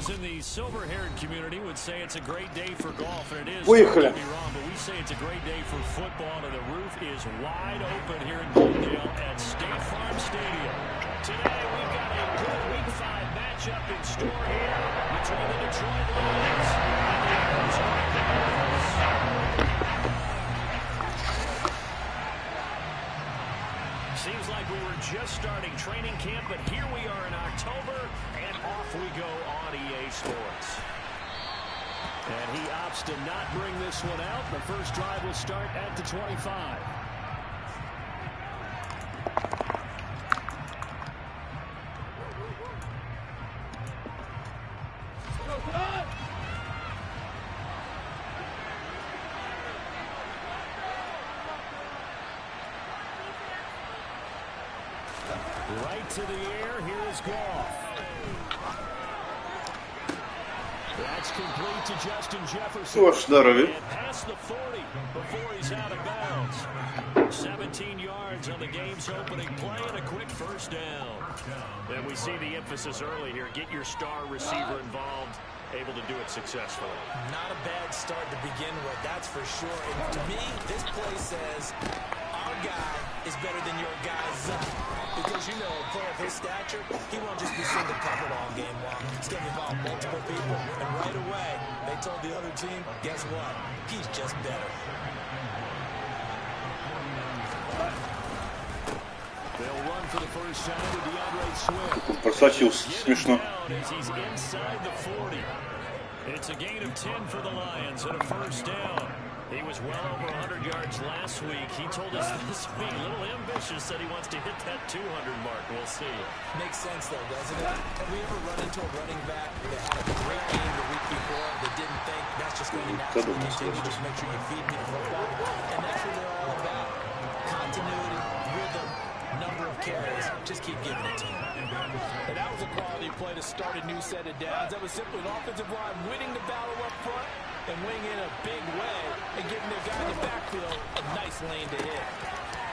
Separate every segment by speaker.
Speaker 1: In the silver-haired community would say it's a great day for golf, and it is.
Speaker 2: Поехали.
Speaker 1: Don't get me wrong, but we say it's a great day for football, and the roof is wide open here in Glendale at State Farm Stadium. Today we've got a good Week 5 matchup in store here between the Detroit Lions and the Arizona Cardinals. Seems like we were just starting training camp, but here we are in October, and off we go on EA Sports. And he opts to not bring this one out. The first drive will start at the 25. Right to the air. Here is Goff. That's complete to Justin Jefferson. And past the 40 before he's out of bounds. 17 yards on the game's opening play and a quick first down. And we see the emphasis early here. Get your star receiver involved. Able to do it successfully.
Speaker 3: Not a bad start to begin with, that's for sure. And to me, this play says our guy is better than your guy's because, you know, a player of his stature, he won't just be single covered all game long. He's going to involve multiple people. And right away, they told the other team, guess what? He's just better.
Speaker 1: They'll run for the first time with DeAndre Swift.
Speaker 2: Просочился, смешно.
Speaker 1: He's inside the 40. It's a gain of 10 for the Lions and a first down. He was well over 100 yards last week. He told us this week, a little ambitious, that he wants to hit that 200 mark. We'll see.
Speaker 3: Makes sense, though, doesn't it? Have we ever run into a running back that had a great game the week before that didn't think that's just going to naturally continue? Just make sure you feed me the football. And that's what they're all about. Continuity, rhythm, number of carries. Just keep giving it to him.
Speaker 4: And that was a quality play to start a new set of downs. That was simply an offensive line winning the battle up front and winning in a big way and giving their guy in the backfield a nice lane to hit.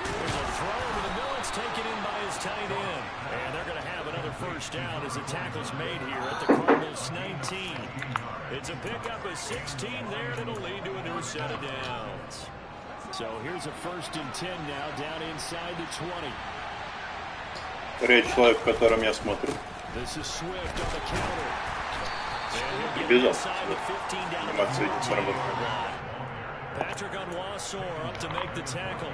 Speaker 1: There's a throw over the middle. It's taken in by his tight end. And they're going to have another first down as the tackle's made here at the Cardinals' 19. It's a pickup of 16 there, and it'll lead to a new set of downs. So here's a 1st and 10 now, down inside the 20.
Speaker 2: Третий человек, в котором я смотрю.
Speaker 1: This is Swift on the counter.
Speaker 2: Бежал. Анимация не сработала.
Speaker 1: Patrick on Wassor up to make the tackle.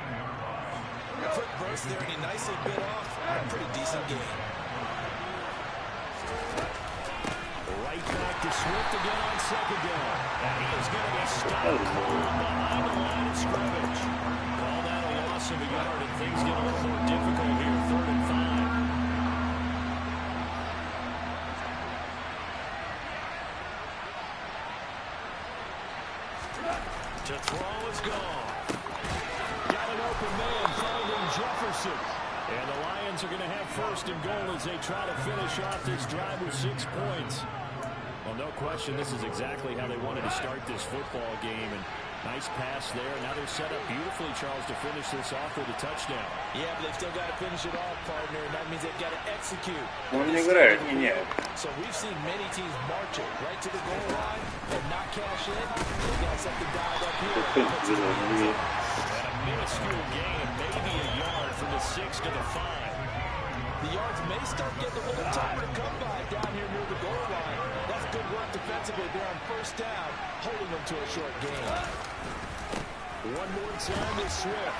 Speaker 3: Quick burst there, and he nicely bit off a pretty decent game.
Speaker 1: Right back to Swift again on 2nd down. And he is going to be stopped behind the line of scrimmage. Call that a loss of a yard, and things get a little more difficult here. 3rd and 5. To throw is gone. Got an open man, found him Jefferson. And the Lions are going to have first and goal as they try to finish off this drive with 6 points. Well, no question, this is exactly how they wanted to start this football game. And nice pass there. Now they're set up beautifully, Charles, to finish this off with a touchdown.
Speaker 4: Yeah, but they've still got to finish it off, partner, and that means they've got to execute.
Speaker 2: Он не играет, не.
Speaker 4: So we've seen many teams march it right to the goal line and not cash in. They've got something dialed up here.
Speaker 1: And a minuscule gain, maybe a yard from the 6 to the 5.
Speaker 4: The yards may start getting a little tougher to come by down here near the goal line. That's good work defensively there on first down, holding them to a short gain.
Speaker 1: One more time with Swift.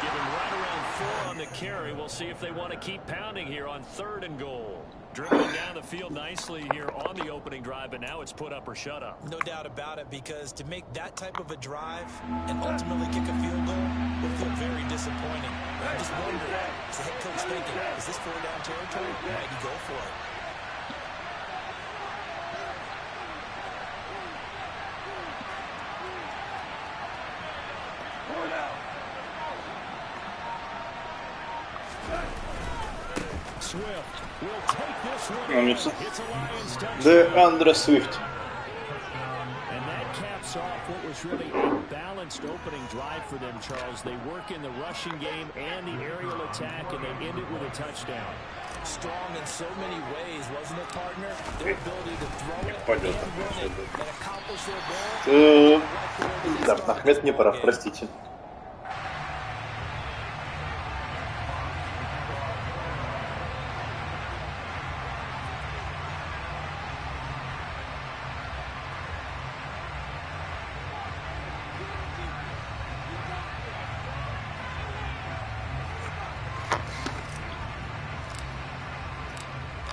Speaker 1: Give him right around 4 on the carry. We'll see if they want to keep pounding here on 3rd and goal. Dribbling down the field nicely here on the opening drive, but now it's put up or shut up.
Speaker 4: No doubt about it, because to make that type of a drive and ultimately kick a field goal would feel very disappointing. I just wonder, is the head coach thinking, is this 4-down territory? Might he go for it?
Speaker 2: Умница. DeAndre Swift.
Speaker 1: And that caps off what was really a balanced opening drive for them, Charles. They work in the rushing game and the aerial attack, and they end it with a touchdown.
Speaker 4: Strong in so many ways, wasn't it, partner? Their ability to throw it and run it and accomplish their goal.
Speaker 2: Да, Ахмед не прав, простите.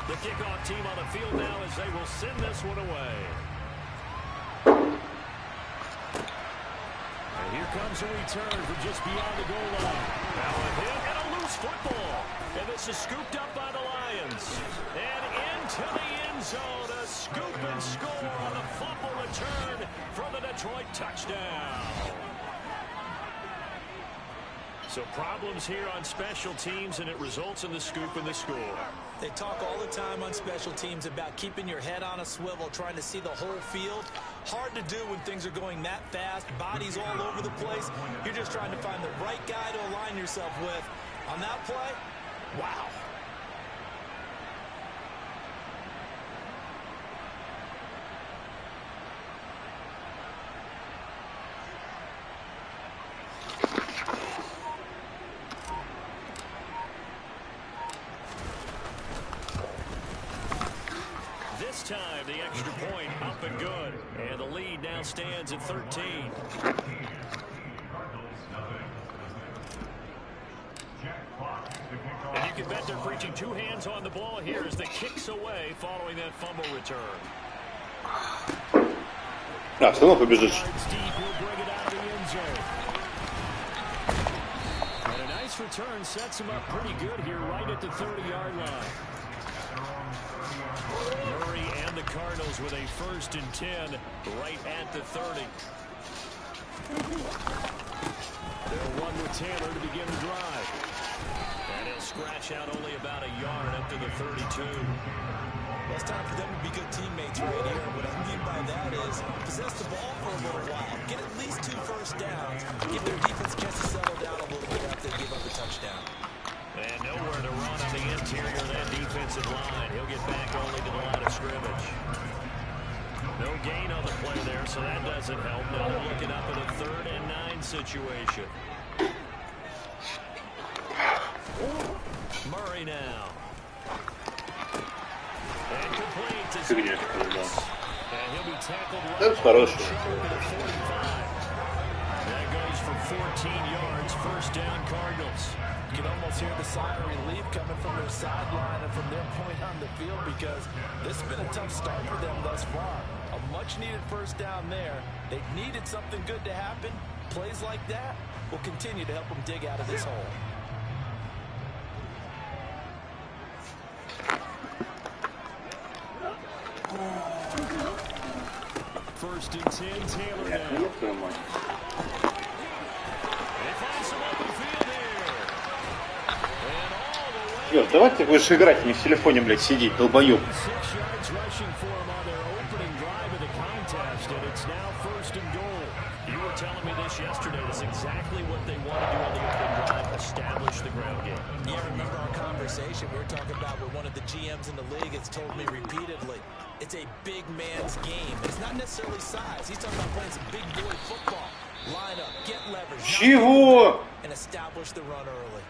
Speaker 1: The kickoff team on the field now as they will send this one away. And here comes a return from just beyond the goal line. Now a hit and a loose football. And this is scooped up by the Lions. And into the end zone, a scoop and score on a fumble return from the Detroit touchdown. So problems here on special teams, and it results in the scoop and the score.
Speaker 4: They talk all the time on special teams about keeping your head on a swivel, trying to see the whole field. Hard to do when things are going that fast, bodies all over the place. You're just trying to find the right guy to align yourself with. On that play, wow.
Speaker 1: This time, the extra point up and good. And the lead now stands at 13. And you can bet they're preaching 2 hands on the ball here as the kicks away following that fumble return.
Speaker 2: А, все равно побежишь.
Speaker 1: And a nice return sets him up pretty good here right at the 30-yard line. Murray and the Cardinals with a 1st and 10 right at the 30. They'll run with Taylor to begin the drive. And he'll scratch out only about a yard up to the 32.
Speaker 4: Well, it's time for them to be good teammates right here. What I mean by that is possess the ball for a little while. Get at least 2 first downs. Give their defense a chance to settle down a little bit after they give up a touchdown.
Speaker 1: And nowhere to run on the interior of that defensive line. He'll get back only to the line of scrimmage. No gain on the play there, so that doesn't help. Now they're looking up at a 3rd and 9 situation. Murray now. And complete to Zach. And he'll be tackled right at 45. That goes for 14 yards. 1st down, Cardinals.
Speaker 4: You can almost hear the sigh of relief coming from their sideline and from their point on the field, because this has been a tough start for them thus far. A much-needed 1st down there. They needed something good to happen. Plays like that will continue to help them dig out of this hole.
Speaker 1: First and 10, Taylor now. They find some open field here.
Speaker 2: Черт, давай ты будешь играть, не в телефоне, блядь, сидеть, долбоёб.
Speaker 1: Telling me this yesterday is exactly what they want to do on the opening drive, establish the ground game.
Speaker 3: Yeah, remember our conversation we were talking about with one of the GMs in the league has told me repeatedly, it's a big man's game. It's not necessarily size. He's talking about playing some big boy football. Line up, get leverage,
Speaker 2: Чего?
Speaker 3: And establish the run early.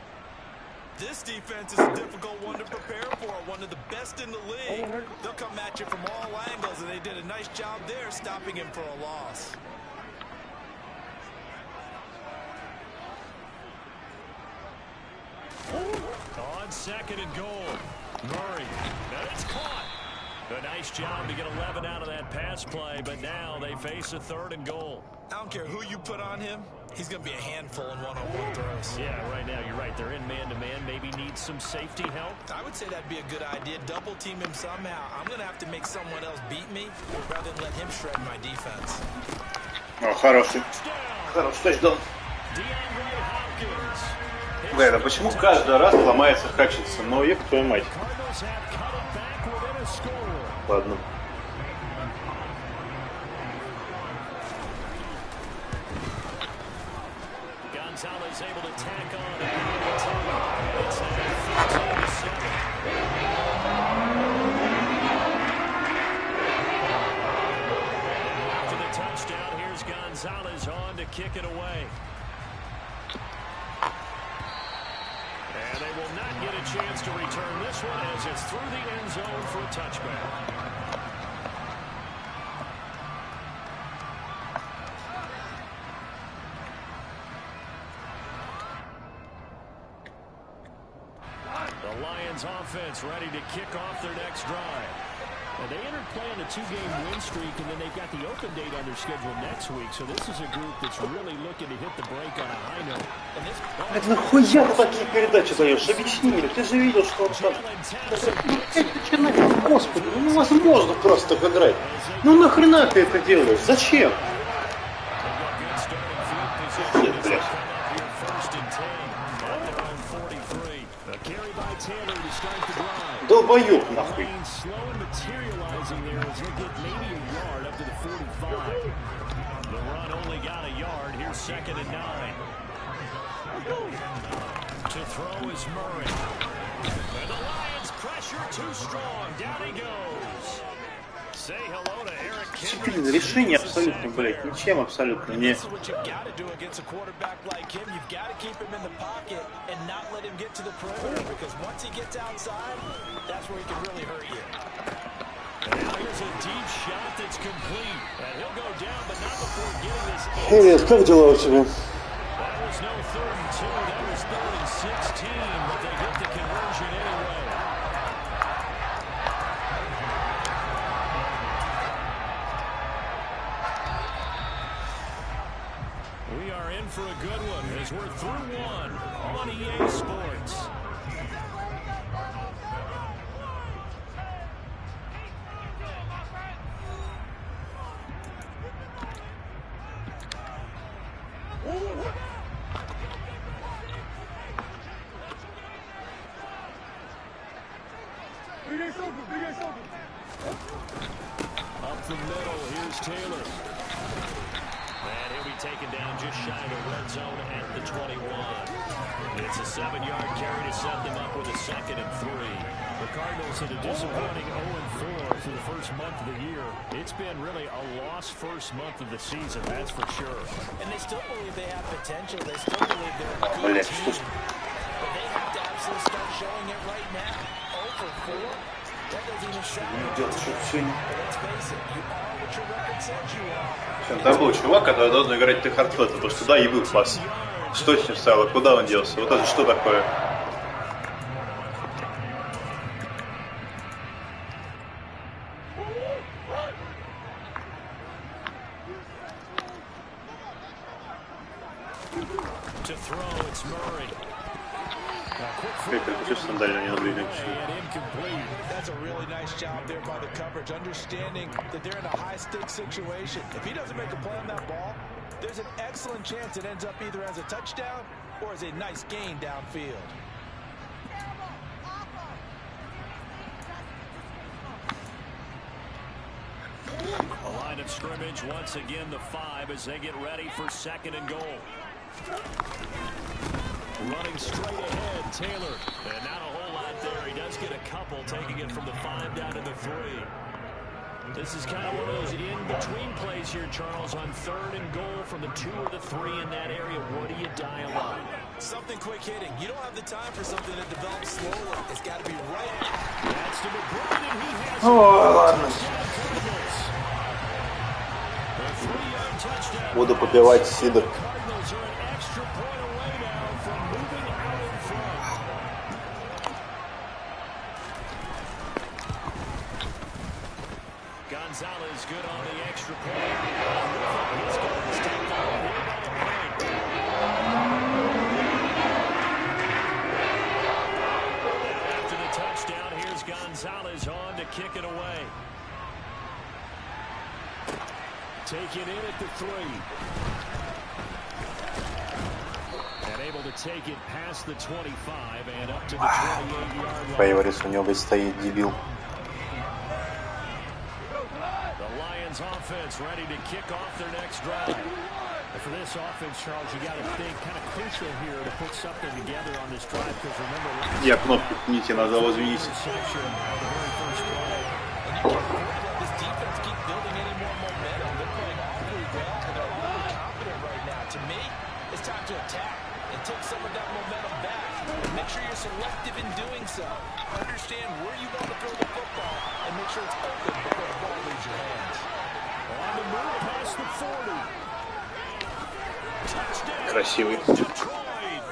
Speaker 3: This defense is a difficult one to prepare for, one of the best in the league. They'll come at you from all angles, and they did a nice job there stopping him for a loss.
Speaker 1: On second and goal, Murray. Now it's caught. A nice job to get 11 out of that pass play, but now they face a third and goal.
Speaker 3: I don't care who you put on him. He's going to be a handful in one-on-one throws.
Speaker 1: Yeah, right now you're right. They're in man-to-man. Maybe needs some safety help.
Speaker 3: I would say that'd be a good idea. Double team him somehow. I'm going to have to make someone else beat me rather than let him shred my defense.
Speaker 2: О, хороший. Хороший тачдаун. Да, это почему каждый раз ломается Хатчинсон? Ну, еб твою мать. Ладно.
Speaker 1: After the touchdown, here's Gonzalez on to kick it away. And they will not get a chance to return this one as it's through the end zone for a touchback. The Lions offense ready to kick off their next drive. And they entered play on a 2-game win streak, and then they've got the open date on their schedule next week. So this is a group that's really looking to hit the break on a high note.
Speaker 2: Это нахуя ты такие передачи даешь? Объясни мне, ты же видел, что он там... Господи, ну невозможно просто так играть. Ну нахрена ты это делаешь? Зачем? Нет, блядь. Долбоёб нахуй.
Speaker 1: The run only got a yard. Here's 2nd and 9. To throw is Murray. And the Lions pressure too strong. Down he goes. Say hello to Eric
Speaker 2: Дисциплина, решение абсолютно, блядь, ничем абсолютно не. Привет, как дела у тебя?
Speaker 1: We are in for a good one as we're through one on EA Sports. Up the middle, here's Taylor. And he'll be taken down just shy of the red zone at the 21. It's a 7-yard carry to set them up with a 2nd and 3. The Cardinals had a disappointing 0-4 through the first month of the year. It's been really a lost first month of the season, that's for sure. And they still believe they have potential. They still believe they're a good team. But they have to absolutely start showing it right now. 0-4? That doesn't even sound like it's good. Let's face it, you are what your record says you are.
Speaker 2: Там был чувак, который должен играть ты хардфлет, потому что туда и был пас. Что с ним стало? Куда он делся? Вот это что такое?
Speaker 3: That's a really nice job there by the coverage, understanding that they're in a high-stakes situation. If he doesn't make a play on that ball, there's an excellent chance it ends up either as a touchdown or as a nice gain downfield.
Speaker 1: A line of scrimmage once again, the 5 as they get ready for 2nd and goal. Running straight ahead, Taylor. And not a whole lot there. He does get a couple, taking it from the 5 down to the 3. This is kind of one of those in-between plays here, Charles, on 3rd and goal from the 2 or the 3 in that area. What do you dial up?
Speaker 3: Something quick hitting. You don't have the time for something that develops slowly. It's got to be right.
Speaker 1: That's to McBride, and he has a 3-yard touchdown.
Speaker 2: Буду попивать сидр.
Speaker 1: Cardinals are an extra point away now from moving out in front. Gonzalez good on the extra point. He's going to step forward here by a point. Now after the touchdown, here's Gonzalez on to kick it away. Taken in at the 3. And able to take it past the 25 and up to the 28-yard line.
Speaker 2: Фейворис у него стоит, дебил.
Speaker 1: The Lions offense ready to kick off their next drive. And for this offense, Charles, you got to think kind of crucial here to put something together on this drive because remember.
Speaker 2: Я кнопку пните нажал, извините.
Speaker 3: To me, it's time to attack and take some of that momentum back. Make sure you're selective in doing so. Understand where you want to throw the football and make sure it's open before the ball leaves your hands.
Speaker 1: On the move past the 40. Touchdown.
Speaker 2: Красивый.
Speaker 1: Detroit.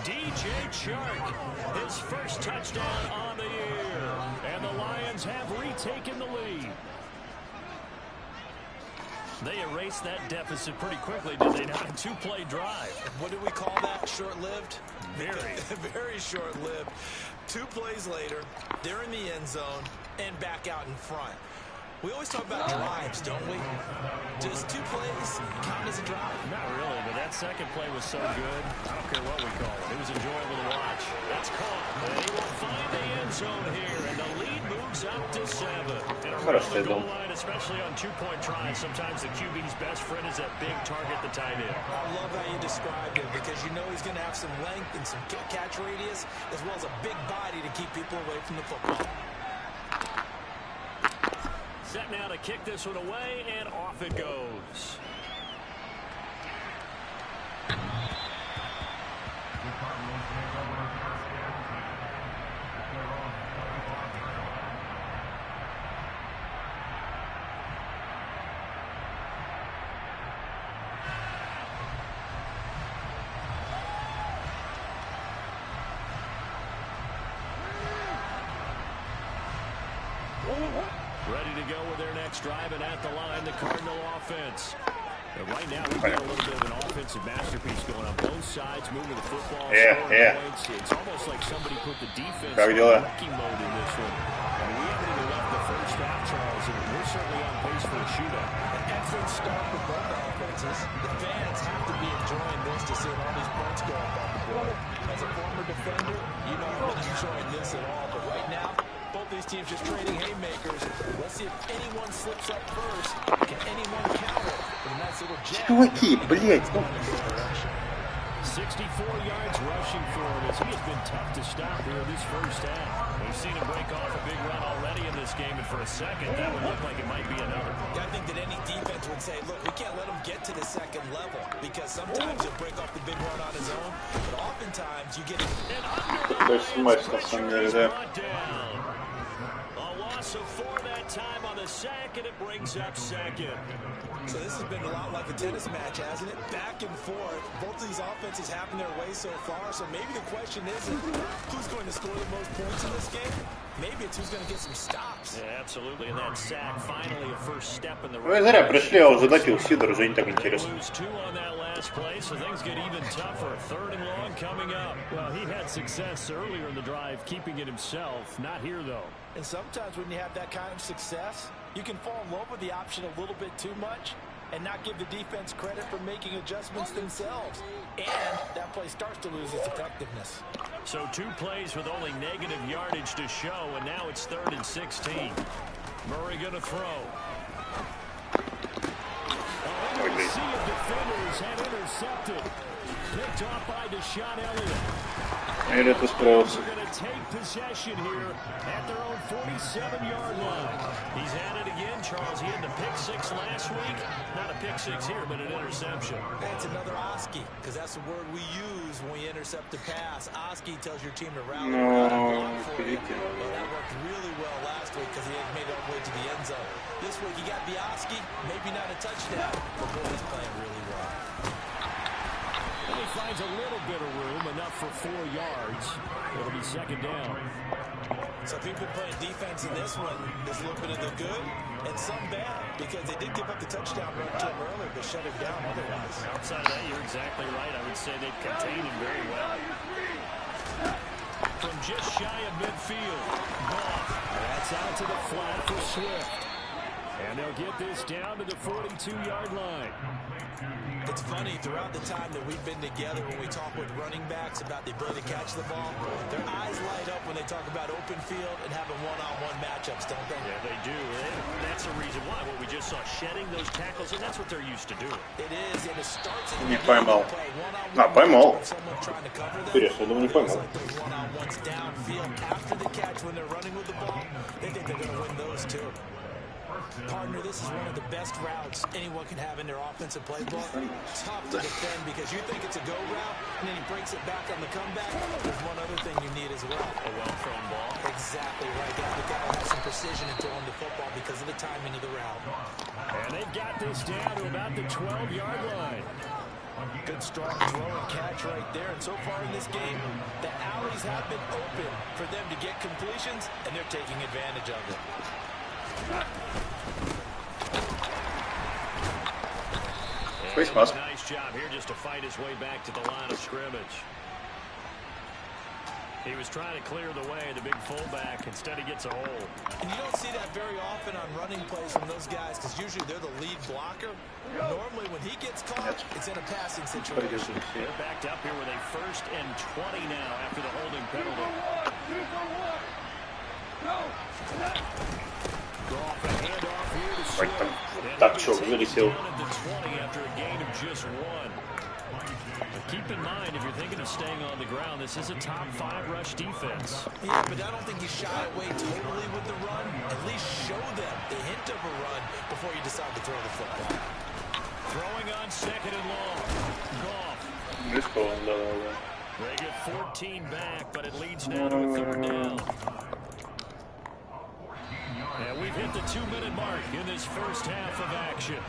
Speaker 1: DJ Chark, his first touchdown on the year. And the Lions have retaken the lead. They erased that deficit pretty quickly, did they not? A 2-play drive.
Speaker 3: What do we call that? Short-lived?
Speaker 1: Very.
Speaker 3: Very short-lived. 2 plays later, they're in the end zone and back out in front. We always talk about drives, don't we? Does 2 plays count as a drive?
Speaker 1: Not really, but that second play was so good. I don't care what we call it. It was enjoyable to watch. That's caught. They will find the end zone here, and the lead moves up to 7. And around the goal line, especially on 2-point tries, sometimes the QB's best friend is that big target, the tight end.
Speaker 3: I love how you described it because you know he's going to have some length and some catch radius as well as a big body to keep people away from the football.
Speaker 1: Set now to kick this one away, and off it goes. Ready to go with their next drive, and at the line, the Cardinal offense. And right now, we've got a little bit of an offensive masterpiece going on both sides, moving the football. Points. It's almost like somebody put the defense in wrecking mode in this one. And we haven't even left the first half, Charles, and we're certainly on pace for a shootout.
Speaker 3: An excellent start for both offenses. The fans have to be enjoying this to see all these points go up on the board. As a former defender, you know I'm not enjoying this at all. But right now, both these teams just trading haymakers. Let's see if anyone slips up first. Can anyone counter with a nice little jab?
Speaker 2: Чуваки, блять, ну...
Speaker 1: 64 yards rushing for him as he has been tough to stop here this first half. We've seen him break off a big run already in this game, and for a second, that would look like it might be another.
Speaker 3: I think that any defense would say, look, we can't let him get to the second level because sometimes he'll break off the big run on his own, but oftentimes you get it.
Speaker 2: То есть матч, на самом деле, да.
Speaker 1: A loss of 4 that time on the sack, and it brings up 2nd.
Speaker 3: So this has been a lot like a tennis match, hasn't it? Back and forth. Both of these offenses having their way so far. So maybe the question isn't who's going to score the most points in this game. Maybe it's who's going to get some stops.
Speaker 1: Yeah, absolutely. And that sack finally a first step in the
Speaker 2: Вы зря пришли, я уже допил сидр, уже не так интересно.
Speaker 1: Lose 2 on that last play, so things get even tougher. 3rd and long coming up. Well, he had success earlier in the drive, keeping it himself. Not here, though.
Speaker 3: And sometimes when you have that kind of success, you can fall in love with the option a little bit too much and not give the defense credit for making adjustments themselves. And that play starts to lose its effectiveness.
Speaker 1: So 2 plays with only negative yardage to show, and now it's 3rd and 16. Murray going to throw.
Speaker 2: Это справился.
Speaker 1: He's had it again, Charles. He had the pick six last week. Not a pick six here, but an interception.
Speaker 3: That's another Oski, because that's the word we use when we intercept a pass. Oski tells your team to rally around and block for you. Well, that worked really well last week because he had made it all the way to the end zone. This week he got the Oski, maybe not a touchdown, but boy, he's playing really well.
Speaker 1: And he finds a little bit of room, enough for 4 yards. It'll be second down.
Speaker 3: So people playing defense in this one, there's a little bit of the good and some bad, because they did give up the touchdown run to him earlier, but shut him down otherwise.
Speaker 1: Outside of that, you're exactly right. I would say they've contained him very well. From just shy of midfield, Goff. That's out to the flat for Swift. And they'll get this down to the 42-yard line.
Speaker 3: It's funny, throughout the time that we've been together, when we talk with running backs about the ability to catch the ball, their eyes light up when they talk about open field and having one-on-one matchups, don't they?
Speaker 1: Yeah, they do. And that's the reason why. What we just saw, shedding those tackles, and that's what they're used to doing.
Speaker 3: It is, and it starts in
Speaker 2: Не поймал. Поймал. Интересно, я думаю, не поймал.
Speaker 3: One-on-ones downfield after the catch when they're running with the ball. They think they're going to win those too. Partner, this is one of the best routes anyone can have in their offensive playbook. Tough to defend because you think it's a go route, and then he breaks it back on the comeback. There's one other thing you need as well.
Speaker 1: A well-thrown ball.
Speaker 3: Exactly right. They got to have some precision in throwing the football because of the timing of the route.
Speaker 1: And they've got this down to about the 12-yard line.
Speaker 3: Good strong throw and catch right there. And so far in this game, the alleys have been open for them to get completions, and they're taking advantage of it.
Speaker 1: Nice job here just to fight his way back to the line of scrimmage. He was trying to clear the way, the big fullback. Instead, he gets a hole.
Speaker 3: And you don't see that very often on running plays from those guys because usually they're the lead blocker. Normally, when he gets caught, it's in a passing situation.
Speaker 1: They're backed up here with a 1st and 20 now after the holding penalty.
Speaker 2: Так, что, вылетел.
Speaker 1: Keep in mind, if you're thinking of staying on the ground, this is a top 5 rush defense.
Speaker 3: Yeah, but I don't think you shy away totally with the run. At least show them the hint of a run before you decide to throw the football.
Speaker 1: Throwing on 2nd and long. Goff. They get 14 back, but it leads now to a 3rd down. And we've hit the 2-minute mark in this first half of action.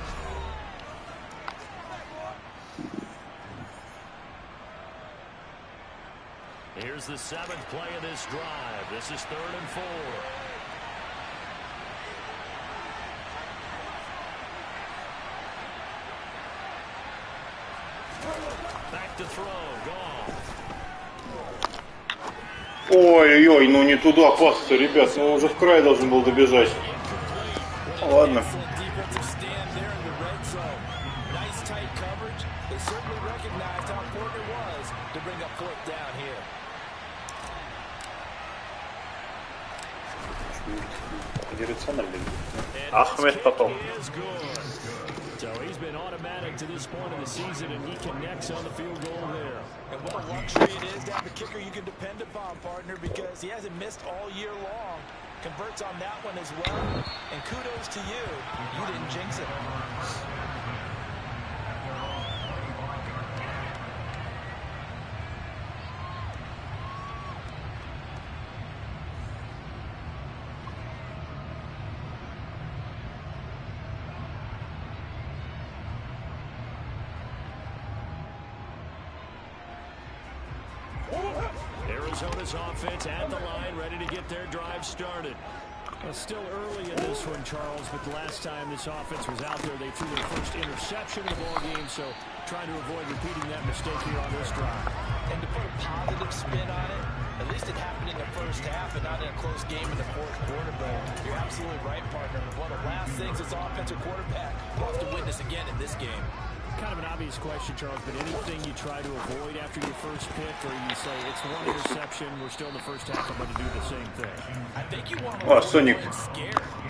Speaker 1: Here's the 7th play of this drive. This is 3rd and 4. Back to throw. Gone.
Speaker 2: Ой-ой-ой, ну не туда пас-то, ребят, ну уже в край должен был добежать. Ладно. Ахмед потом.
Speaker 1: So he's been automatic to this point of the season, and he connects on the field goal there.
Speaker 3: And what a luxury it is to have a kicker you can depend upon, partner, because he hasn't missed all year long. Converts on that one as well. And kudos to you. You didn't jinx it.
Speaker 1: Arizona's offense at the line, ready to get their drive started. Still early in this one, Charles, but the last time this offense was out there, they threw their first interception of the ball game, so trying to avoid repeating that mistake here on this drive.
Speaker 3: And to put a positive spin on it, at least it happened in the first half and not in a close game in the 4th quarter, but you're absolutely right, partner. One of the last things this offensive quarterback wants to witness again in this game.
Speaker 1: Kind of an obvious question, Charles, but anything you try to avoid after your first pick, or you say it's one interception, we're still in the first half, I'm going to do the same thing?
Speaker 3: I think you want
Speaker 2: О, Соник.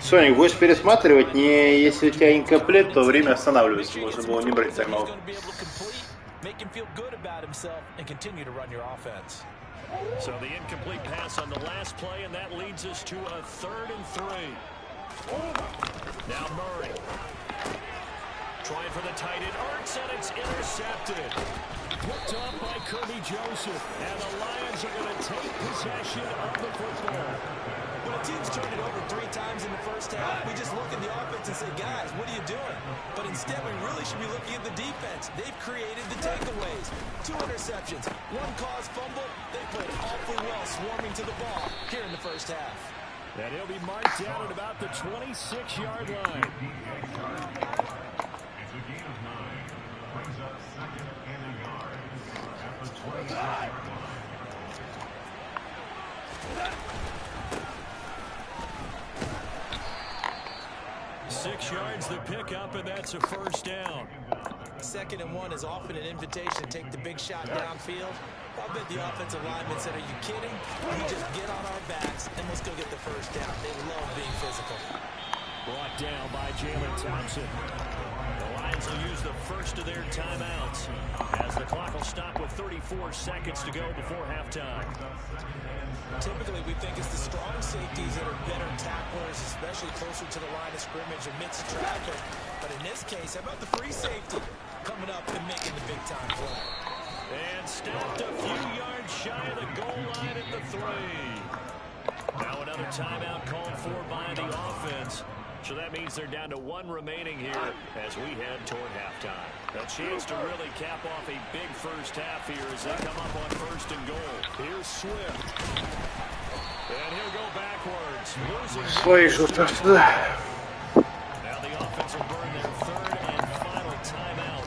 Speaker 2: Соник, будешь пересматривать, не если у тебя инкомплект, то время останавливается. Можно было не брать тайм-аут.
Speaker 1: So the incomplete pass on the last play, and that leads us to a 3rd and 3. Now Murray. Trying for the tight end, Ertz, and it's intercepted. Picked up by Kirby Joseph, and the Lions are going to take possession of the football.
Speaker 3: When a team's turned it over 3 times in the first half, we just look at the offense and say, guys, what are you doing? But instead, we really should be looking at the defense. They've created the takeaways. 2 interceptions, 1 caused fumble. They played awfully well swarming to the ball here in the first half.
Speaker 1: And he'll be marked down at about the 26-yard line. Six yards the pickup, and that's a first down.
Speaker 3: 2nd and 1 is often an invitation. Take the big shot downfield. I bet the offensive lineman said, are you kidding? We just get on our backs, and let's go get the first down. They love being physical.
Speaker 1: Brought down by Jalen Thompson. The Lions will use the first of their timeouts as the clock will stop with 34 seconds to go before halftime.
Speaker 3: Typically, we think it's the strong safeties that are better tacklers, especially closer to the line of scrimmage amidst traffic. But in this case, how about the free safety coming up and making the big-time play?
Speaker 1: And stopped a few yards shy of the goal line at the 3. Now another timeout called for by the offense. So that means they're down to 1 remaining here as we head toward halftime. A chance to really cap off a big first half here as they come up on 1st and goal. Here's Swift. And he'll go backwards. Losing. Now the offense will burn their 3rd and final timeout.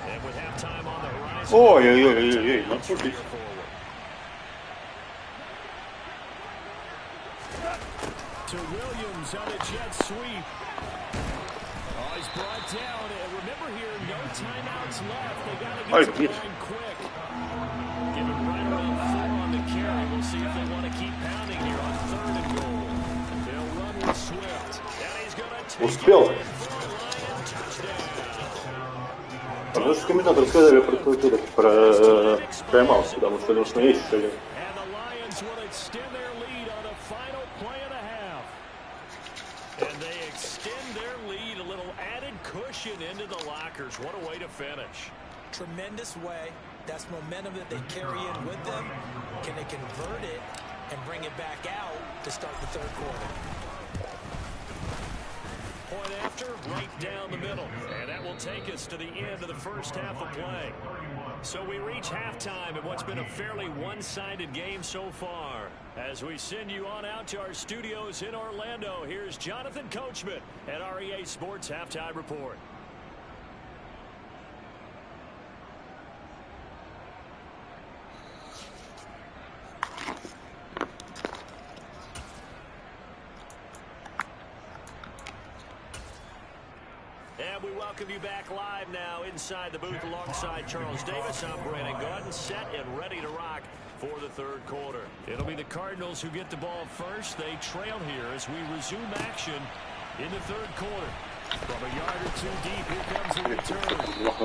Speaker 1: And with halftime on the horizon.
Speaker 2: Ой-ой-ой-ой-ой, напутись.
Speaker 1: To Williams on a jet sweep. Oh, he's brought down. And remember here, no timeouts left. They got to get to the line quick. Give him right around 4 on the carry. We'll see if they want to keep pounding here on 3rd and goal. They'll run with Swift. And he's going to take
Speaker 2: Успел.
Speaker 1: it for a Lion touchdown.
Speaker 2: Потому что комментаторы сказали про тайм-аут, потому что нужно есть еще один.
Speaker 1: And the Lions will extend their lead on a final play and a half. And they extend their lead, a little added cushion into the lockers. What a way to finish.
Speaker 3: Tremendous way. That's momentum that they carry in with them. Can they convert it and bring it back out to start the 3rd quarter?
Speaker 1: Point after, right down the middle. And that will take us to the end of the first half of play. So we reach halftime in what's been a fairly one-sided game so far. As we send you on out to our studios in Orlando, here's Jonathan Coachman at REA Sports Halftime Report. And we welcome you back live now inside the booth alongside Charles Davis. I'm Brandon Gordon, set and ready to rock for the 3rd quarter. It'll be the Cardinals who get the ball first. They trail here as we resume action in the 3rd quarter. From a yard or 2 deep, here comes the return.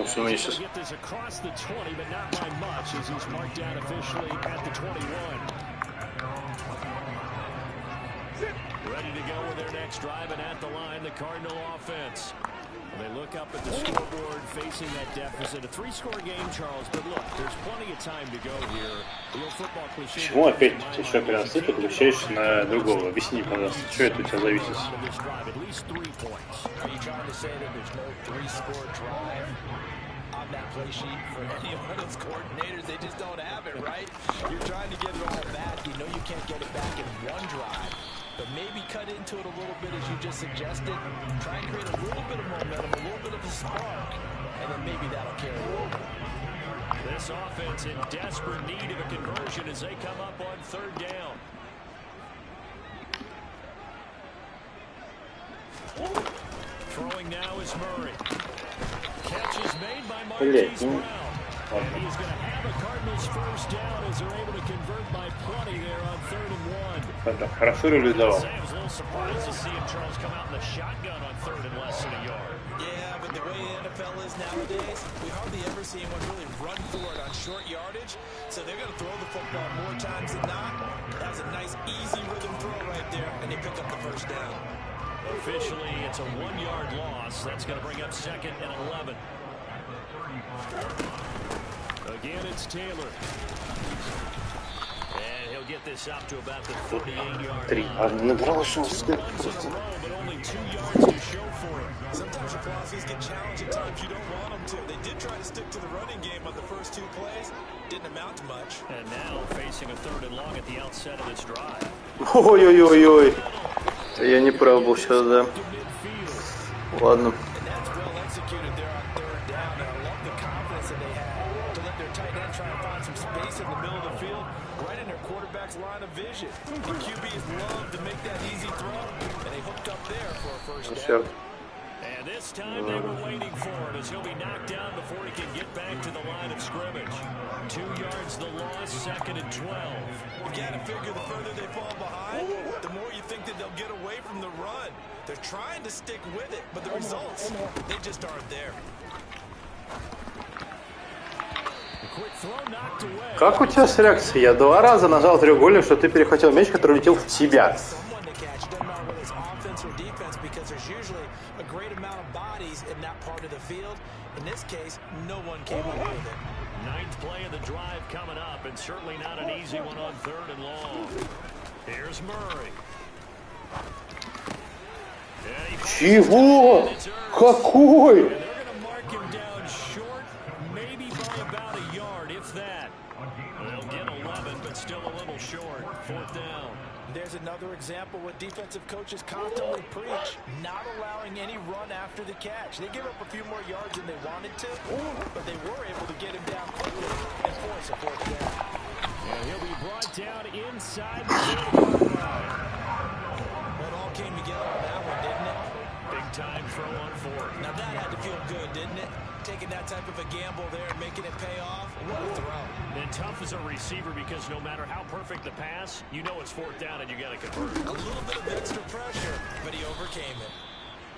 Speaker 1: He's going to get this across the 20, but not by much as he's marked down officially at the 21. Ready to go with their next drive, and at the line, the Cardinal offense. They look up at the scoreboard facing that deficit. A 3-score game, Charles, but look, there's plenty of time to go here. The old football cliché.
Speaker 2: Почему опять еще операции переключаешь на другого? Объясни, пожалуйста, что это у тебя зависит?
Speaker 3: Are you trying to say that there's no 3-score drive on that play sheet for any one of those coordinators? They just don't have it, right? You're trying to get it all back. You know you can't get it back in one drive. But maybe cut into it a little bit as you just suggested. Try and create a little bit of momentum, a little bit of a spark, and then maybe that'll carry over.
Speaker 1: This offense in desperate need of a conversion as they come up on 3rd down. Throwing now is Murray.
Speaker 2: Блять, ну... Хорошо реализовал.
Speaker 3: Yeah, but the way the NFL is nowadays, we hardly ever see anyone really run for it on short yardage. So they're going to throw the football more times than not. That was a nice, easy rhythm throw right there, and they pick up the first down.
Speaker 1: Officially, it's a 1-yard loss. That's going to bring up 2nd and 11. Again, it's Taylor. And he'll get this up to about the 48-yard line. But only 2 yards to show for it.
Speaker 3: Sometimes your philosophies get challenged at times you don't want them to. They did try to stick to the running game on the first 2 plays. Didn't amount to much.
Speaker 1: And now facing a 3rd and long at the outset of this drive.
Speaker 2: Ой-ой-ой-ой. Я не прав был сейчас, да. Ладно.
Speaker 3: Line of vision. The QBs love to make that easy throw, and they hooked up there for a first down.
Speaker 1: And this time they were waiting for it as he'll be knocked down before he can get back to the line of scrimmage. 2 yards the loss, 2nd and 12.
Speaker 3: You gotta figure the further they fall behind, the more you think that they'll get away from the run. They're trying to stick with it, but the results, they just aren't there.
Speaker 2: Как у тебя с реакцией? Я 2 раза нажал треугольник, что ты перехватил мяч, который летел в тебя. Чего? Какой?
Speaker 3: There's another example what defensive coaches constantly preach, not allowing any run after the catch. They give up a few more yards than they wanted to, but they were able to get him down quickly and force a 4th down.
Speaker 1: And he'll be brought down inside the 30-yard line.
Speaker 3: Well, it all came together on that one, didn't it?
Speaker 1: Big time throw on 4th.
Speaker 3: Now that had to feel good, didn't it? Taking that type of a gamble there and making it pay off. What a throw.
Speaker 1: And tough as a receiver because no matter how perfect the pass, you know it's 4th down and you got to convert.
Speaker 3: A little bit of extra pressure, but he overcame it.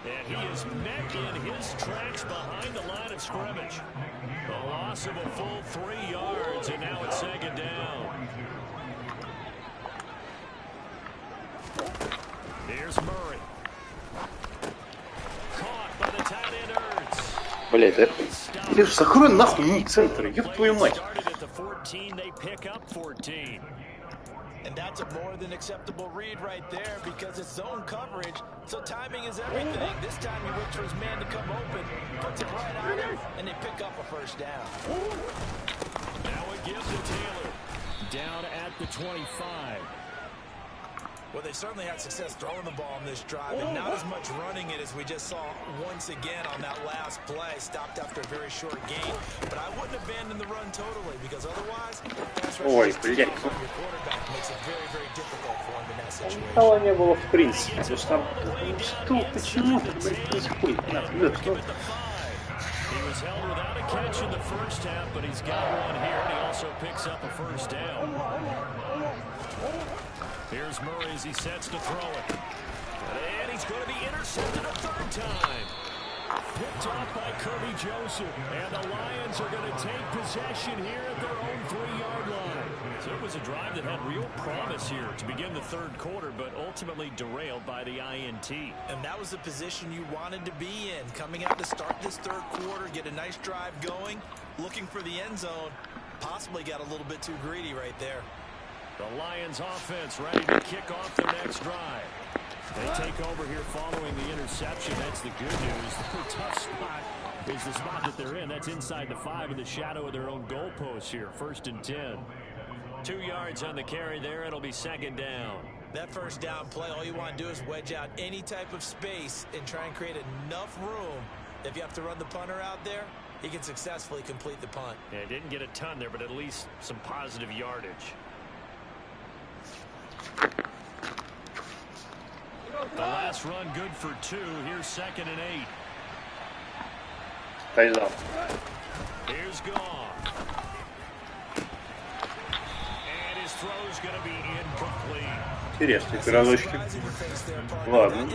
Speaker 1: And he is met in his tracks behind the line of scrimmage. A loss of a full 3 yards, and now it's 2nd down. Here's Murray. Caught by the tight end Ertz.
Speaker 2: Блять, да? Ты же закрой нахуй центр, ёб твою мать.
Speaker 3: And that's a more than acceptable read right there because it's zone coverage, so timing is everything. This time he waits for his man to come open, puts it right on him, and they pick up a first down.
Speaker 1: Now it gives to Taylor. Down at the 25.
Speaker 3: Well, they certainly had success throwing the ball on this drive, and not as much running it as we just saw once again on that last play. Stopped after a very short gain, but I wouldn't abandon the run totally because otherwise,
Speaker 2: Ой, блядь.
Speaker 3: your quarterback makes it very, very difficult for him in that situation.
Speaker 2: Того не было в принципе. Потому что там... Что? Почему это, блядь, происходит?
Speaker 1: He was held without a catch in the first half, but he's got one here, and he also picks up a first down. Here's Murray as he sets to throw it. And he's going to be intercepted a 3rd time. Picked off by Kirby Joseph. And the Lions are going to take possession here at their own 3-yard line. So it was a drive that had real promise here to begin the 3rd quarter, but ultimately derailed by the INT.
Speaker 3: And that was the position you wanted to be in. Coming out to start this 3rd quarter, get a nice drive going, looking for the end zone. Possibly got a little bit too greedy right there.
Speaker 1: The Lions offense ready to kick off their next drive. They take over here following the interception. That's the good news. The tough spot is the spot that they're in. That's inside the 5 in the shadow of their own goalpost here. 1st and 10. 2 yards on the carry there. It'll be 2nd down.
Speaker 3: That first down play, all you want to do is wedge out any type of space and try and create enough room. If you have to run the punter out there, he can successfully complete the punt.
Speaker 1: Yeah, didn't get a ton there, but at least some positive yardage. The last run good for 2. Here's 2nd and 8.
Speaker 2: Тайзал. Интересные пирожочки. Ладно.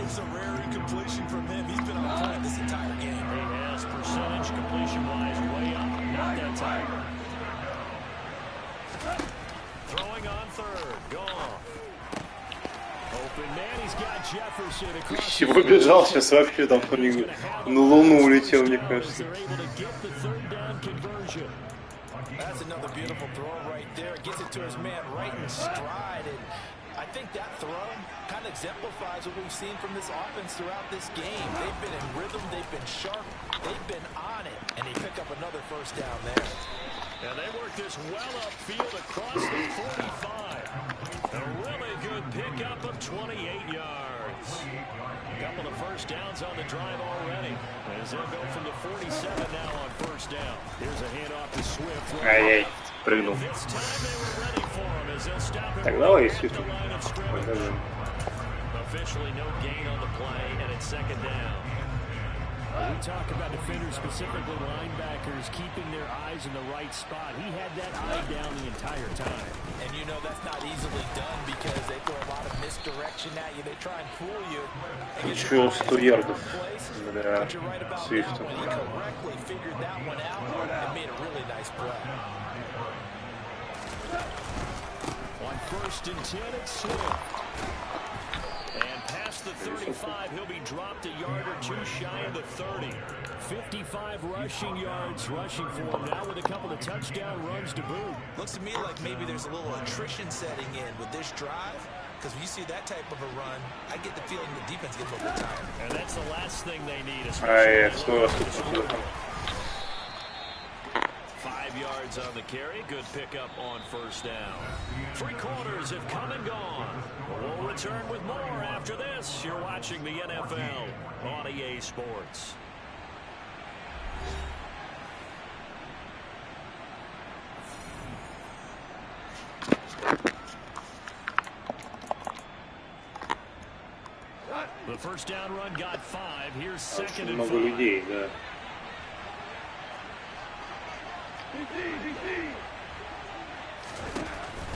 Speaker 2: Всего бежал, сейчас вообще там на Луну улетел, мне кажется.
Speaker 3: That's another beautiful throw right there. Gets it to his man right in stride. And I think that throw kind of exemplifies what we've seen from this offense throughout this game. They've been in rhythm. They've been sharp. They've been on it. And he picked up another first down there.
Speaker 1: And they work this well upfield across the 45. A really good pickup of 28 yards. A couple of first downs on the drive already. As they'll go from the 47 now on first down. Here's a handoff to Swift.
Speaker 2: Ай-яй, прыгнул. Так, давай, Свифт. Покажем.
Speaker 1: Officially no gain on the play, and it's second down. We talk about defenders, specifically linebackers, keeping their eyes in the right spot. He had that eye down the entire time.
Speaker 3: And you know that's not easily done because they throw a lot of misdirection at you. They try and fool you.
Speaker 2: Еще 100 ярдов для Свифта.
Speaker 3: He correctly figured that one out and made a really nice play.
Speaker 1: On first and 10, it's Swift. And past the 35, he'll be dropped a yard or two shy of the 30. 55 rushing yards rushing for him now with a couple of touchdown runs to boot.
Speaker 3: Looks to me like maybe there's a little attrition setting in with this drive. Because when you see that type of a run, I get the feeling the defense gets a little bit tired.
Speaker 1: And that's the last thing they need. 5 yards on the carry. Good pickup on first down. 3 quarters have come and gone. We'll return with more after this. You're watching the NFL on EA Sports. The first down run got 5. Here's second and 5.
Speaker 2: Много людей, да.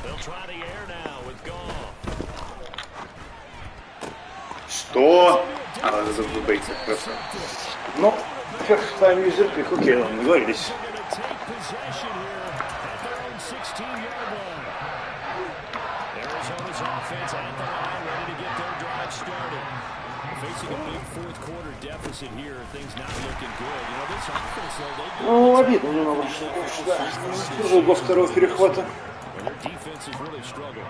Speaker 1: They'll try the air now with Goff.
Speaker 2: Что? А, забейте просто. Ну, first time user pick, окей, ладно, договорились.
Speaker 1: Arizona's offense at the line, ready to get their drive started. Facing a big fourth quarter deficit here, things not looking good. You know, this offense, though,
Speaker 2: Ну, обидно немного, что до второго перехвата.
Speaker 1: their defense has really struggled.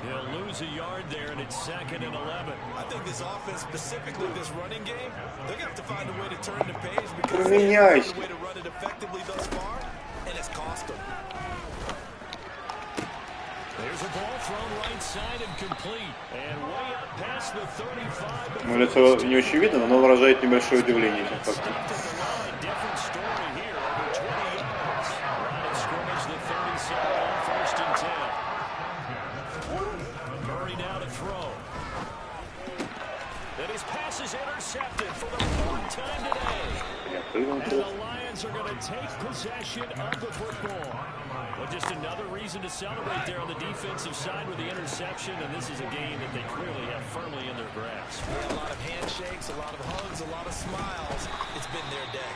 Speaker 1: They'll lose a yard there, and it's second and 11.
Speaker 3: I think this offense, specifically this running game, they're going to have to find a way to turn the page because they haven't found a way to run it effectively thus far, and it's cost them.
Speaker 1: There's a ball thrown right side and complete, and way up past the 35.
Speaker 2: Ну, лицо не очень видно, но выражает небольшое удивление этим фактом.
Speaker 1: Different story here, over 20 yards. Line of scrimmage, the 37 on first and 10. Murray now to throw. And his pass is intercepted for the 4th time today. And the Lions are going to take possession of the football. Well, just another reason to celebrate there on the defensive side with the interception, and this is a game that they clearly have firmly in their grasp.
Speaker 3: Yeah, a lot of handshakes, a lot of hugs, a lot of smiles. It's been their day.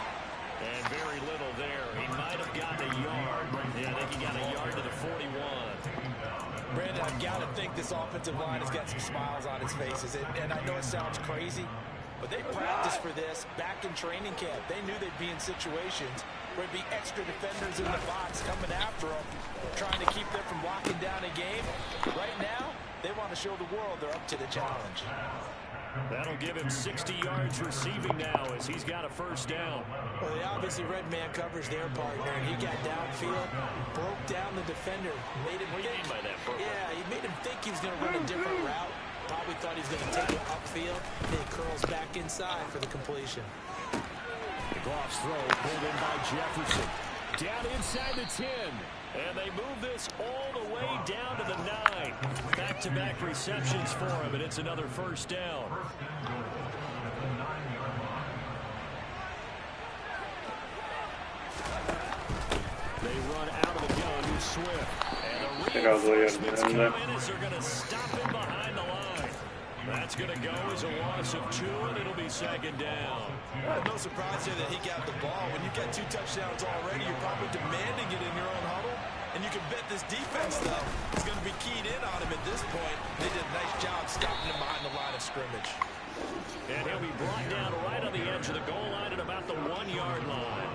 Speaker 1: And very little there. He might have gotten a yard. Yeah, I think he got a yard to the 41.
Speaker 3: Brandon, I've got to think this offensive line has got some smiles on its faces. And I know it sounds crazy, but they practiced for this back in training camp. They knew they'd be in situations where there'd be extra defenders in the box coming after them, trying to keep them from locking down a game. Right now, they want to show the world they're up to the challenge.
Speaker 1: That'll give him 60 yards receiving now as he's got a first down.
Speaker 3: Well, they obviously red man covers their partner, and he got downfield, broke down the defender, made him think.
Speaker 1: By that
Speaker 3: Yeah, he made him think he was going to run a different route. Probably thought he was going to take it upfield, then he curls back inside for the completion.
Speaker 1: The Goff's throw pulled in by Jefferson. Down inside the 10. And they move this all the way down to the 9. Back-to-back receptions for him, and it's another first down.
Speaker 2: Сыграл 2 ярда, да.
Speaker 1: That's going to go as a loss of 2, and it'll be second down.
Speaker 3: No surprise here that he got the ball. When you get 2 touchdowns already, you're probably demanding it in your own huddle. And you can bet this defense, though, is going to be keyed in on him at this point. They did a nice job stopping him behind the line of scrimmage.
Speaker 1: And he'll be brought down right on the edge of the goal line at about the 1-yard line.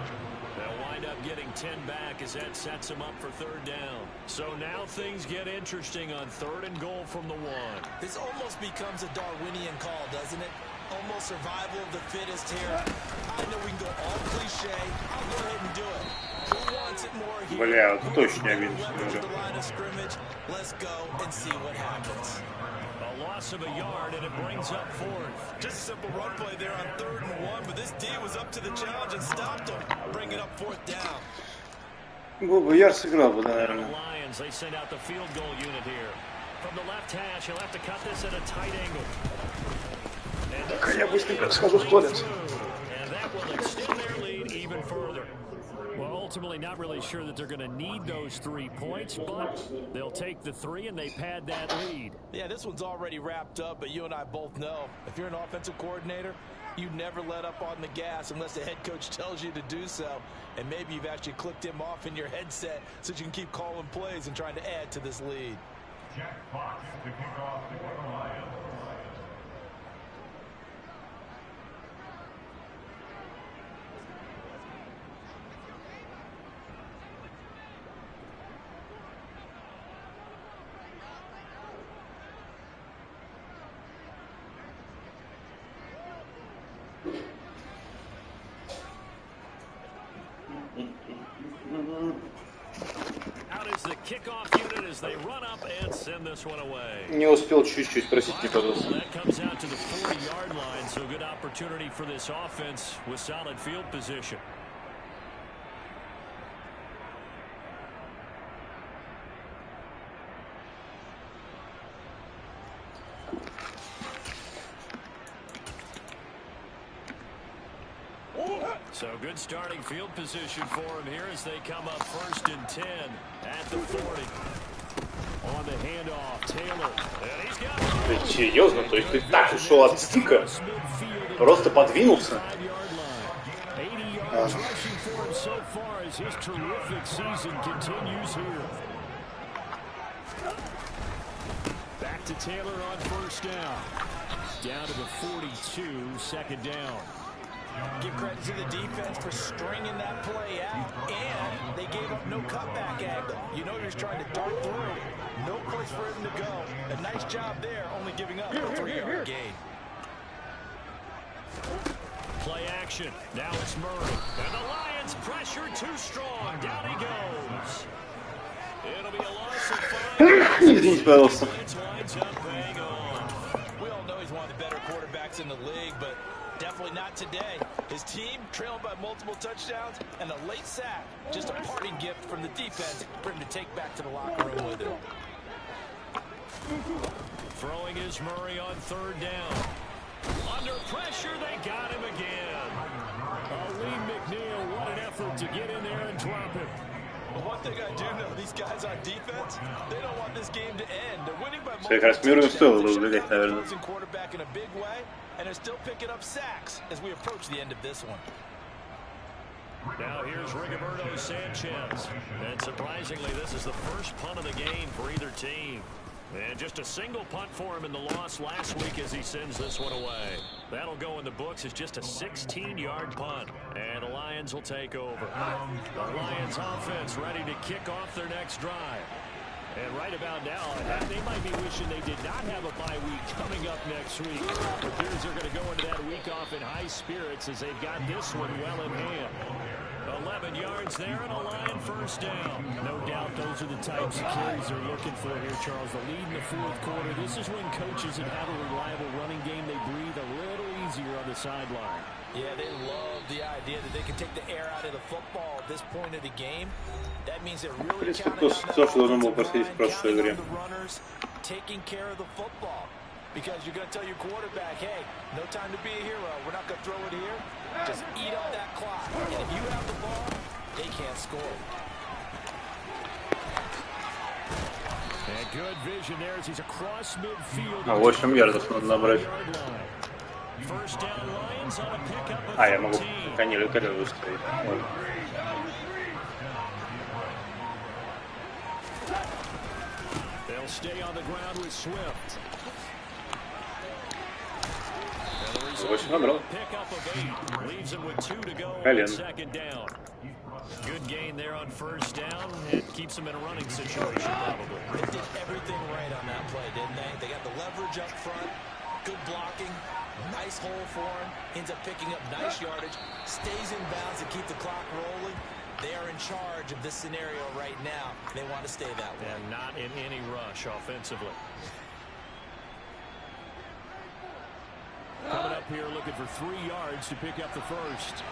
Speaker 1: They'll wind up getting 10 back as that sets them up for third down. So now things get interesting on 3rd and goal from the 1.
Speaker 3: This almost becomes a Darwinian call, doesn't it? Almost survival of the fittest here. I know we can go all cliche. I'll go ahead and do it. Who wants it more here?
Speaker 2: Бля, вот точно я вижу.
Speaker 3: The line of scrimmage. Let's go and see what happens.
Speaker 1: A loss of a yard, and it brings up 4th.
Speaker 3: Just a simple run play there on 3rd and 1, but this D was up to the challenge and stopped him, bringing up 4th down.
Speaker 2: Был ярд сыграл бы, наверное.
Speaker 1: Lions, they send out the field goal unit here. From the left hash, he'll have to cut this at a tight angle.
Speaker 2: Так, я быстренько схожу в туалет.
Speaker 1: And that will extend their lead even further. Well, ultimately, not really sure that they're going to need those 3 points, but they'll take the 3 and they pad that lead.
Speaker 3: Yeah, this one's already wrapped up, but you and I both know if you're an offensive coordinator, you never let up on the gas unless the head coach tells you to do so. And maybe you've actually clicked him off in your headset so you can keep calling plays and trying to add to this lead.
Speaker 5: Jack Fox to kick off the Lions.
Speaker 1: Out is the kickoff unit as they run up and send this one away.
Speaker 2: Не успел чуть-чуть, простите, пожалуйста.
Speaker 1: That comes out to the 40-yard line, so good opportunity for this offense with solid field position. So good starting field position for him here as they come up 1st and 10 at the 40. On the handoff, Taylor. And he's got
Speaker 2: Ты серьезно? То есть ты так ушел от стика? Просто подвинулся?
Speaker 1: 80 yards rushing for him so far as his terrific season continues here. Back to Taylor on 1st down. Down to the 42, 2nd down.
Speaker 3: Give credit to the defense for stringing that play out, and they gave up no cutback angle. You know he's trying to dart through. No place for him to go. A nice job there, only giving up a 3-yard gain.
Speaker 1: Play action. Now it's Murray. And the Lions pressure too strong. Down he goes. It'll be a loss of 5.
Speaker 2: Извините, пожалуйста.
Speaker 3: We all know he's one of the better quarterbacks in the league, but definitely not today. His team trailing by multiple touchdowns and a late sack. Just a parting gift from the defense for him to take back to the locker room with him.
Speaker 1: Throwing is Murray on 3rd down. Under pressure, they got him again. Lee McNeil, what an effort to get in there and drop him.
Speaker 3: But one thing I do know, these guys on defense, they don't want this game to end. They're winning by
Speaker 2: Все, как раз миром стоило бы влиять, наверное.
Speaker 3: quarterback in a big way, and they're still picking up sacks as we approach the end of this one.
Speaker 1: Now here's Rigoberto Sanchez. And surprisingly, this is the first punt of the game for either team. And just a single punt for him in the loss last week as he sends this one away. That'll go in the books as just a 16-yard punt. And the Lions will take over. The Lions offense ready to kick off their next drive. And right about now, they might be wishing they did not have a bye week coming up next week. It appears they're going to go into that week off in high spirits as they've got this one well in hand. 11 yards there and a Lion 1st down. No doubt those are the types of carries they're looking for here, Charles. The lead in the 4th quarter. This is when coaches that have a reliable running game, they breathe a little easier on the sideline.
Speaker 3: Yeah, they love the idea that they can take the air out of the football at this point of the game. That means they're really counting on the runners, taking care of the football. Because you're going to tell your quarterback, hey, no time to be a hero. We're not going to throw it here. Just eat up that clock. And if you have the ball, they can't score.
Speaker 2: А 8 ярдов надо набрать. А, я могу коней выставить. Восемь набрал. Колен.
Speaker 1: Good gain there on first down. It keeps them in a running situation, probably.
Speaker 3: They did everything right on that play, didn't they? They got the leverage up front, good blocking, nice hole for him, ends up picking up nice yardage, stays in bounds to keep the clock rolling. They are in charge of this scenario right now. They want to stay that way.
Speaker 1: And not in any rush offensively. Coming up here looking for 3 yards to pick up the first.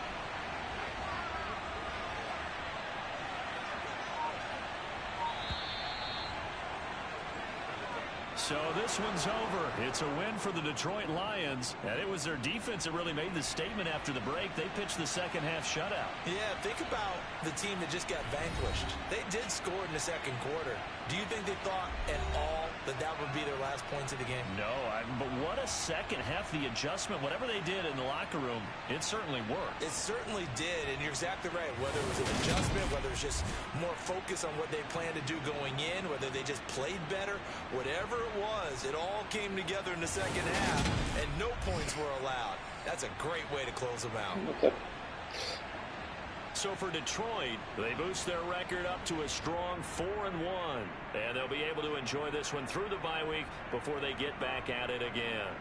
Speaker 1: So this one's over. It's a win for the Detroit Lions, and it was their defense that really made the statement after the break. They pitched the second half shutout.
Speaker 3: Yeah, think about the team that just got vanquished. They did score in the second quarter. Do you think they thought at all that that would be their last points of the game?
Speaker 1: No, but what a second half. The adjustment, whatever they did in the locker room, it certainly worked.
Speaker 3: It certainly did, and you're exactly right. Whether it was an adjustment, whether it was just more focus on what they planned to do going in, whether they just played better, whatever it was, it all came together in the second half, and no points were allowed. That's a great way to close them out.
Speaker 2: Okay.
Speaker 1: So for Detroit, they boost their record up to a strong 4-1, and they'll be able to enjoy this one through the bye week before they get back at it again.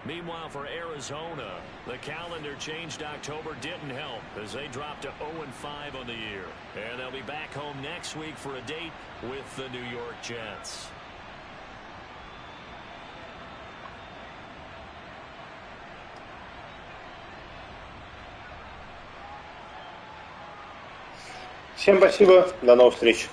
Speaker 1: Meanwhile, for Arizona, the calendar changed. October didn't help as they dropped to 0-5 on the year, and they'll be back home next week for a date with the New York Jets.
Speaker 2: Всем спасибо, до новых встреч.